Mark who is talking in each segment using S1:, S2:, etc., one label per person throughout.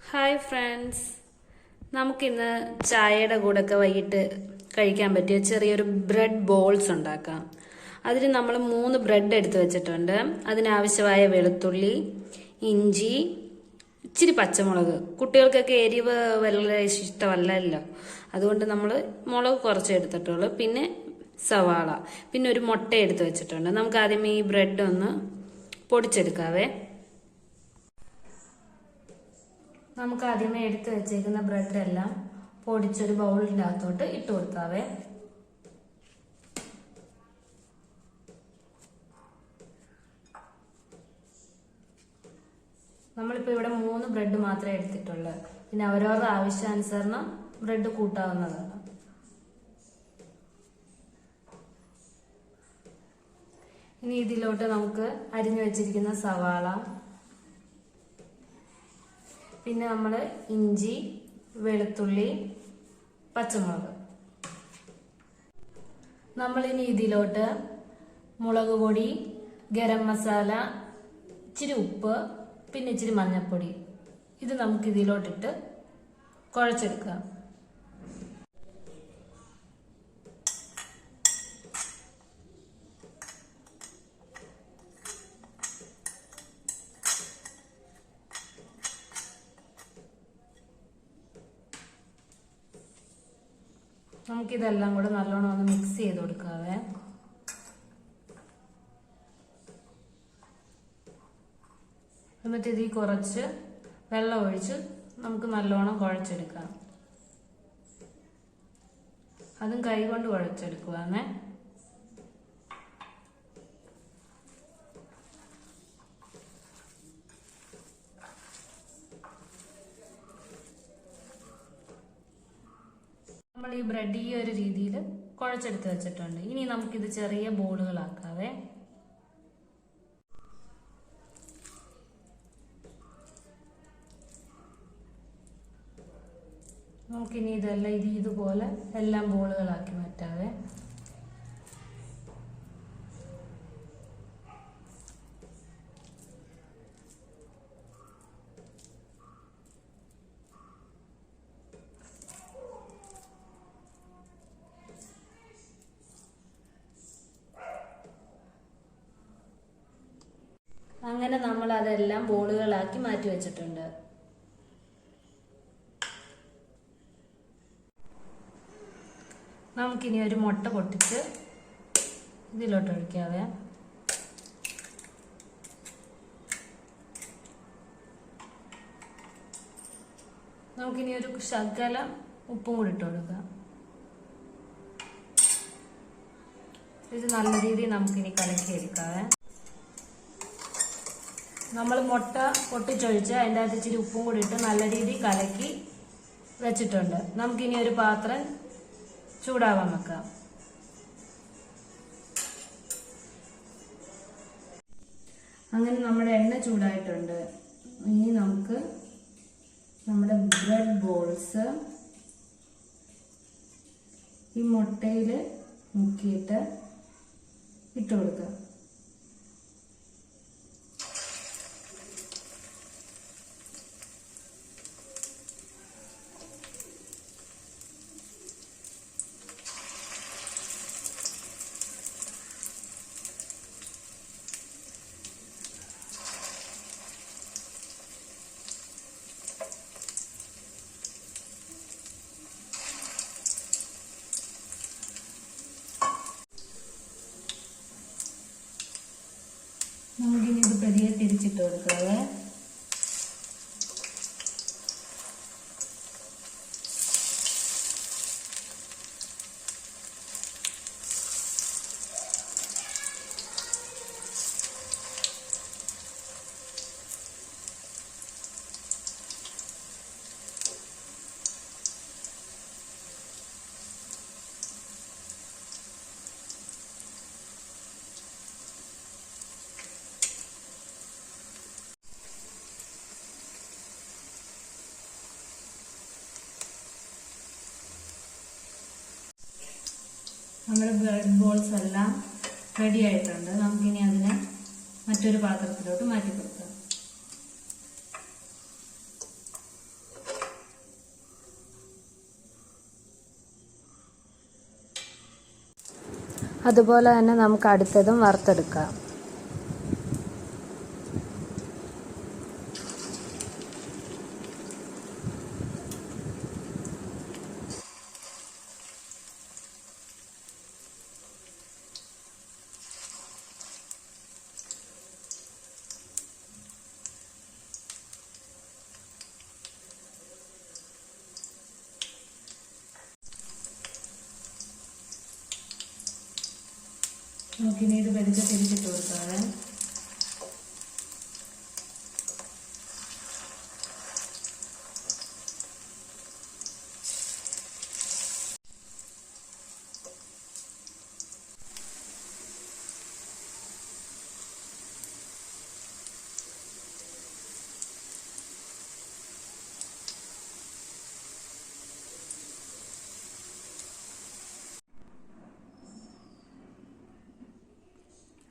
S1: Hi friends, നമുക്കിന്ന് ചായയുടെ കൂടെയൊക്കെ വൈകിട്ട് കഴിക്കാൻ പറ്റിയ ചെറിയൊരു ബ്രെഡ് ബോൾസ് ഉണ്ടാക്കാം. അതിന് നമ്മൾ 3 ബ്രെഡ് എടുത്ത് വെച്ചിട്ടുണ്ട്. അതിനാവശ്യമായ വെളുത്തുള്ളി, ഇഞ്ചി, ഇച്ചിരി പച്ചമുളക്. കുട്ടികൾക്കൊക്കെ എരിവ് വളരെ ഇഷ്ടമല്ലല്ലോ, അതുകൊണ്ട് നമ്മൾ മുളക് കുറച്ച് എടുത്തിട്ടുള്ളൂ. പിന്നെ സവാള, പിന്നെ ഒരു മുട്ട എടുത്ത് വെച്ചിട്ടുണ്ട്. നമുക്ക് ആദ്യം ഈ ബ്രെഡ് ഒന്ന് പൊടിച്ചെടുക്കാവേ. നമുക്ക് ആദ്യമേ എടുത്ത് വെച്ചേക്കുന്ന ബ്രെഡ് എല്ലാം പൊടിച്ചൊരു ബൗളിൻ്റെ അകത്തോട്ട് ഇട്ട് കൊടുക്കാവേ. നമ്മളിപ്പോൾ ഇവിടെ 3 ബ്രെഡ് മാത്രമേ എടുത്തിട്ടുള്ളൂ. പിന്നെ അവരവരുടെ ആവശ്യാനുസരണം ബ്രെഡ് കൂട്ടാവുന്നതാണ്. ഇനി ഇതിലോട്ട് നമുക്ക് അരിഞ്ഞു വെച്ചിരിക്കുന്ന സവാള, പിന്നെ നമ്മൾ ഇഞ്ചി, വെളുത്തുള്ളി, പച്ചമുളക്. നമ്മളിനി ഇതിലോട്ട് മുളക് പൊടി, ഗരം മസാല, ഇച്ചിരി ഉപ്പ്, പിന്നെ ഇച്ചിരി മഞ്ഞൾപ്പൊടി, ഇത് നമുക്ക് ഇതിലോട്ടിട്ട് കുഴച്ചെടുക്കാം. നമുക്കിതെല്ലാം കൂടെ നല്ലോണം ഒന്ന് മിക്സ് ചെയ്ത് കൊടുക്കാവേ. എന്നിട്ട് ഇതിൽ കുറച്ച് വെള്ളം ഒഴിച്ച് നമുക്ക് നല്ലോണം കുഴച്ചെടുക്കാം. അതും കൈ കൊണ്ട് കുഴച്ചെടുക്കുവാന്നേ. നമ്മൾ ഈ ബ്രെഡ് ഈ ഒരു രീതിയിൽ കുഴച്ചെടുത്ത് വെച്ചിട്ടുണ്ട്. ഇനി നമുക്കിത് ചെറിയ ബോളുകളാക്കാവേ. നമുക്കിനി ഇതെല്ലാം ഇതുപോലെ എല്ലാം ബോളുകളാക്കി മാറ്റാവേ. അങ്ങനെ നമ്മൾ അതെല്ലാം ബോളുകളാക്കി മാറ്റി വെച്ചിട്ടുണ്ട്. നമുക്കിനി ഒരു മുട്ട പൊട്ടിച്ച് ഇതിലോട്ട് ഒഴിക്കാവേ. നമുക്കിനി ഒരു ശകലം ഉപ്പും കൂടി ഇട്ട് കൊടുക്കാം. ഇത് നല്ല രീതിയിൽ നമുക്കിനി കലക്കിയെടുക്കാവേ. നമ്മൾ മുട്ട പൊട്ടിച്ചൊഴിച്ച് അതിൻ്റെ അകത്ത് ഇച്ചിരി ഉപ്പും കൂടി ഇട്ട് നല്ല രീതിയിൽ കലക്കി വെച്ചിട്ടുണ്ട്. നമുക്കിനി ഒരു പാത്രം ചൂടാവാൻ വെക്കാം. അങ്ങനെ നമ്മുടെ എണ്ണ ചൂടായിട്ടുണ്ട്. ഇനി നമുക്ക് നമ്മുടെ ബ്രെഡ് ബോൾസ് ഈ മുട്ടയിൽ മുക്കിയിട്ട് ഇട്ട് കൊടുക്കാം. നമുക്കിനി ഇത് പെരിയെ തിരിച്ചിട്ട് കൊടുക്കാവേ. നമ്മുടെ ബ്രെഡ് ബോൾസ് എല്ലാം റെഡി ആയിട്ടുണ്ട്. നമുക്കിനി അതിനെ മറ്റൊരു പാത്രത്തിലോട്ട് മാറ്റി കൊടുക്കാം. അതുപോലെ തന്നെ നമുക്ക് അടുത്തതും വറുത്തെടുക്കാം. നമുക്കിനി ഇത് പതുക്കെ തിരിച്ചിട്ട് കൊടുക്കാതെ.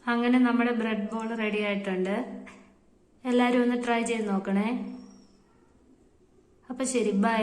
S1: അങ്ങനെ നമ്മുടെ ബ്രെഡ് ബോൾ റെഡി ആയിട്ടുണ്ട്. എല്ലാവരും ഒന്ന് ട്രൈ ചെയ്ത് നോക്കണേ. അപ്പോൾ ശരി, ബൈ.